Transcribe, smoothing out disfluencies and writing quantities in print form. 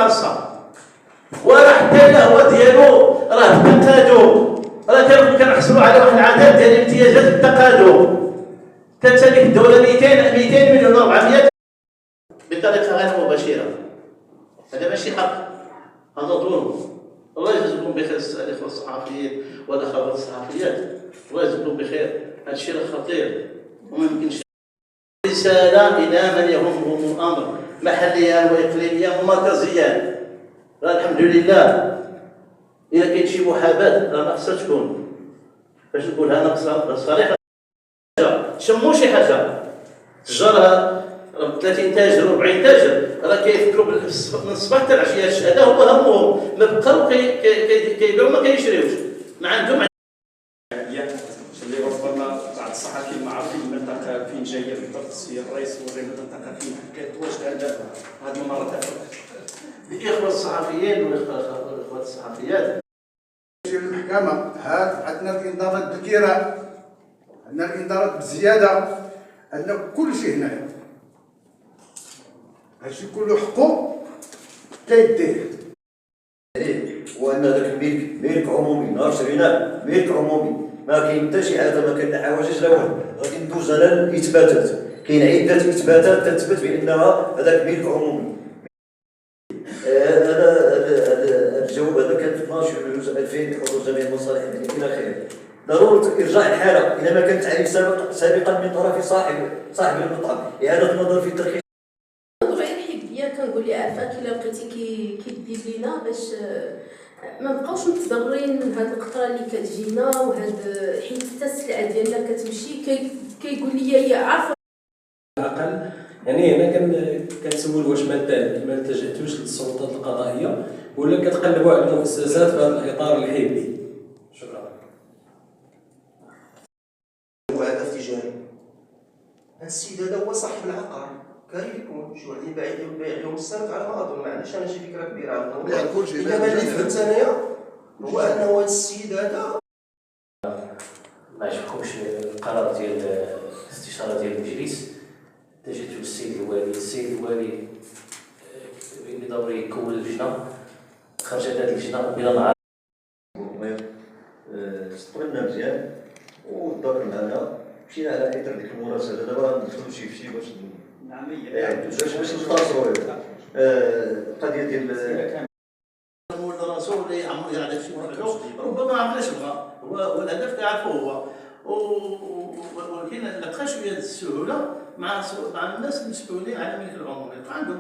الخاصه، وراه حتى القهوه ديالو راه تقادو، راه كنحصلوا على واحد العدد ديال الامتيازات بالتقادم. كتسالك الدوله 200 مليون 400 بطريقه غير مباشره. هذا ماشي حق، هذا ظلم. الله يجزيكم بخير الاخوه الصحفيين والاخوات الصحفيات، الله يجزيكم بخير. هذا الشيء خطير وما يمكنش. رساله الى من يهمهم الامر محليا واقليميا ومركزيا. الحمد لله الا كاين شي محاباه راه ما خصها تكون، باش نقولها ناقصه صريحه. شموا شي حاجه تجارها 30 تاجر 40 تاجر راه كيفكروا من الصباح حتى العشيه. هذا هو همهم، ما بقاو كيبيعوا ما كيشريوش، ما عندهم اللي ربما بعض الصحفيين ما عارفين المنطقه فين جايه بالضبط. السي الرئيس ورينا المنطقه فين كتواجد هذه المناطق. الاخوه الصحفيين والاخوات الصحفيات في المحكمه عندنا الانذارات بالكراء، عندنا الانذارات بالزياده، عندنا كل شيء هنايا. هادشي كله حقه كيديه. وان ذاك ملك عمومي، نهار شريناه ملك عمومي، ما كاين حتى شي حاجه، ما كاين حوايج لا والو. غادي ندوز على الاثباتات، كاين عده اثباتات تثبت بانها هذاك ملك عمومي. هذا الجواب هذا كان في 12 يوليو 2000 تحضر جميع المصالح الى اخره. ضروره ارجاع الحاله اذا ما كانت تعريف سابقا من طرف صاحب المطعم، اعاده النظر في الترخيص. كنقول لي عافاك الا بقيتي كدير لينا باش ما نبقاوش متضررين من هاد القطره اللي كتجينا وهاد، حيت حتى السلعه ديالنا كتمشي كيقول لي هي عارفه. على يعني هنا كنسول واش ما التجأتوش للسلطات القضائيه ولا كتقلبوا على المؤسسات في هذا الاطار الحزبي؟ شكرا. هدف تجاري. هذا السيد هذا هو صاحب العقار، كاري يكون شي واحد يبيع لهم السرق على ما اظن، ما عنديش انا شي فكره كبيره على الموضوع. انما اللي فهمت انايا هو انه هذا السيد هذا ما عجبكمش القرار ديال الاستشاره ديال المجلس، اتجهتوا للسيد الوالي اللي ضروري يكون اللجنه، خرجت هذه اللجنه بلا نهار. استقبلنا مزيان ودار معنا، مشينا على اثر ديك المراسله. دابا ندخلوا شي باش باش نخلصوا القضيه ديال مول راسو ولا يعمر يعرف شي ربما ما عملش بغا، هو الهدف كيعرفو هو، ولكن لقى شويه السهوله مع الناس المسؤولين على الملك العمومي، لقى عندهم